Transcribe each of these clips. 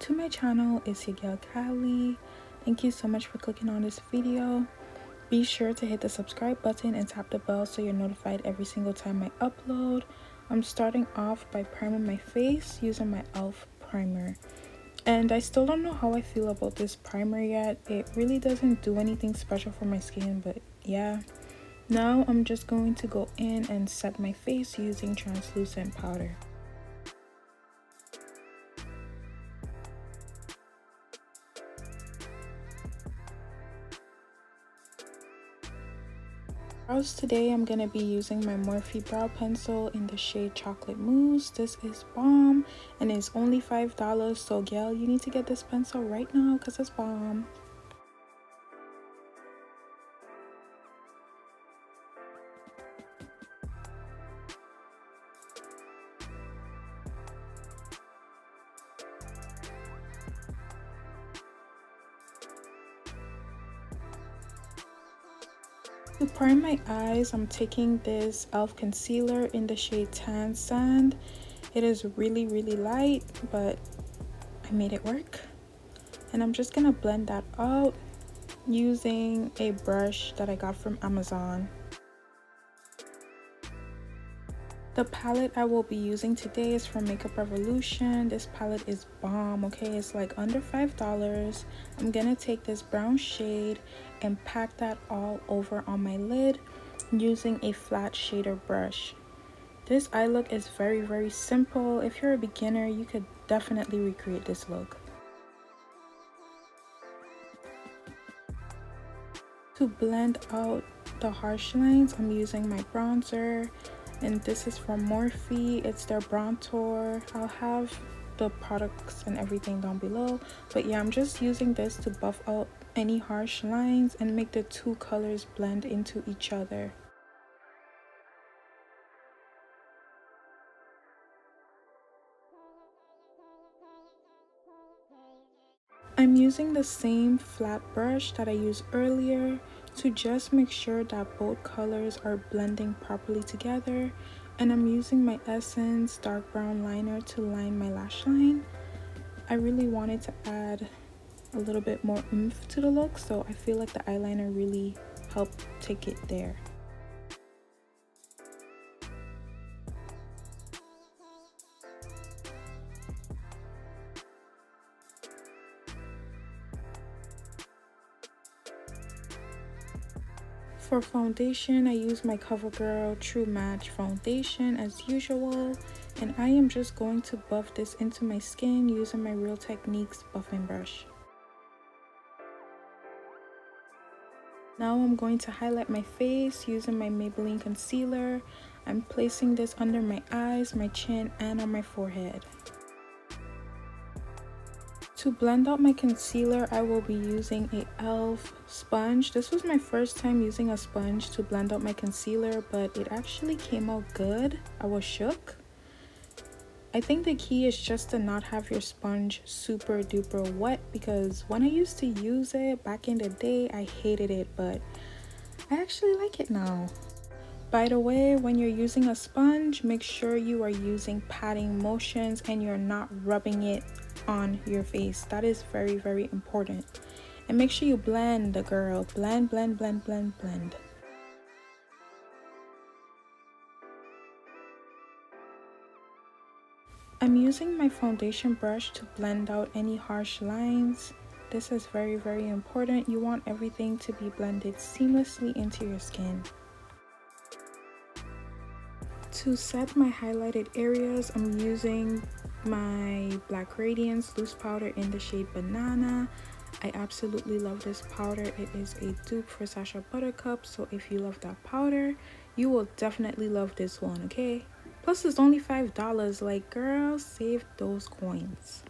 to my channel. It's your girl Kylie. Thank you so much for clicking on this video. Be sure to hit the subscribe button and tap the bell so you're notified every single time I upload. I'm starting off by priming my face using my e.l.f. primer. And I still don't know how I feel about this primer yet. It really doesn't do anything special for my skin, but yeah. Now I'm just going to go in and set my face using translucent powder. Brows today, I'm going to be using my Morphe brow pencil in the shade Chocolate Mousse. This is bomb and it's only $5, so girl, you need to get this pencil right now because it's bomb. To prime my eyes, I'm taking this e.l.f. concealer in the shade Tan Sand. It is really light, but I made it work. And I'm just gonna blend that out using a brush that I got from Amazon. The palette I will be using today is from Makeup Revolution. This palette is bomb, okay? It's like under $5. I'm gonna take this brown shade and pack that all over on my lid using a flat shader brush. This eye look is very simple. If you're a beginner, you could definitely recreate this look. To blend out the harsh lines, I'm using my bronzer. And this is from Morphe. It's their Bronzer. I'll have the products and everything down below, but yeah, I'm just using this to buff out any harsh lines and make the two colors blend into each other. I'm using the same flat brush that I used earlier to just make sure that both colors are blending properly together, and I'm using my Essence dark brown liner to line my lash line. I really wanted to add a little bit more oomph to the look, so I feel like the eyeliner really helped take it there. For foundation, I use my Covergirl True Match foundation as usual, and I am just going to buff this into my skin using my Real Techniques buffing brush. Now I'm going to highlight my face using my Maybelline concealer. I'm placing this under my eyes, my chin, and on my forehead. To blend out my concealer, I will be using a e.l.f. sponge. This was my first time using a sponge to blend out my concealer, but it actually came out good. I was shook. I think the key is just to not have your sponge super duper wet, because when I used to use it back in the day, I hated it, but I actually like it now. By the way, when you're using a sponge, make sure you are using patting motions and you're not rubbing it on your face. That is very important. And make sure you blend, the girl. Blend. I'm using my foundation brush to blend out any harsh lines. This is very important. You want everything to be blended seamlessly into your skin. To set my highlighted areas, I'm using my Black Radiance loose powder in the shade Banana. I absolutely love this powder. It is a dupe for Sacha Buttercup, so if you love that powder, you will definitely love this one, okay? Plus it's only $5, like girl, save those coins.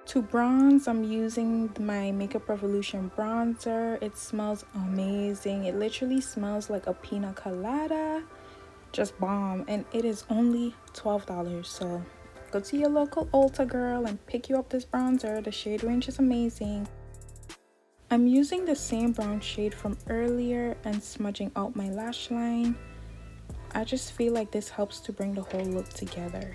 To bronze, I'm using my Makeup Revolution bronzer. It smells amazing. It literally smells like a pina colada. Just bomb. And it is only $12. So go to your local Ulta, girl, and pick you up this bronzer. The shade range is amazing. I'm using the same brown shade from earlier and smudging out my lash line. I just feel like this helps to bring the whole look together.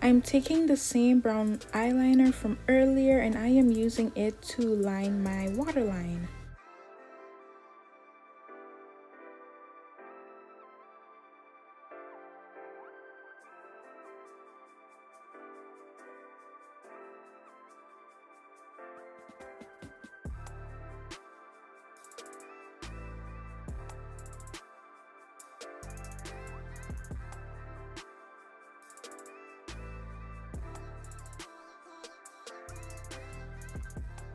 I'm taking the same brown eyeliner from earlier and I am using it to line my waterline.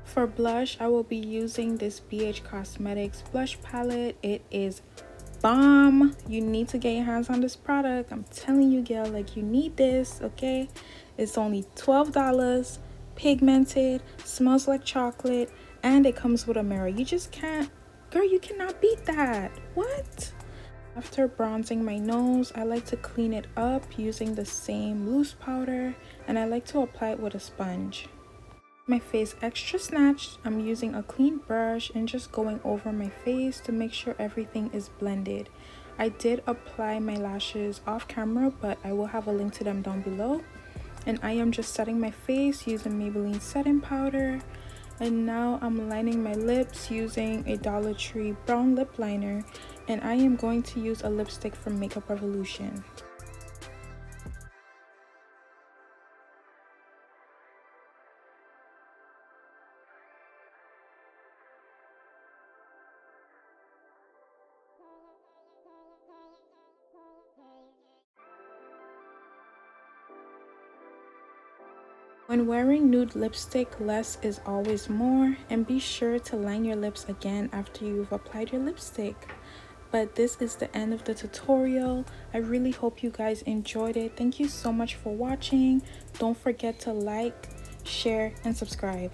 For blush, I will be using this BH Cosmetics blush palette. It is bomb. You need to get your hands on this product. I'm telling you, girl, like you need this, okay? It's only $12, pigmented, smells like chocolate, and it comes with a mirror. You just can't, girl, you cannot beat that. What? After bronzing my nose, I like to clean it up using the same loose powder, and I like to apply it with a sponge. My face extra snatched, I'm using a clean brush and just going over my face to make sure everything is blended. I did apply my lashes off camera, but I will have a link to them down below. And I am just setting my face using Maybelline setting powder. And now I'm lining my lips using a Dollar Tree brown lip liner. And I am going to use a lipstick from Makeup Revolution. When wearing nude lipstick, less is always more, and be sure to line your lips again after you've applied your lipstick. But this is the end of the tutorial. I really hope you guys enjoyed it. Thank you so much for watching. Don't forget to like, share, and subscribe.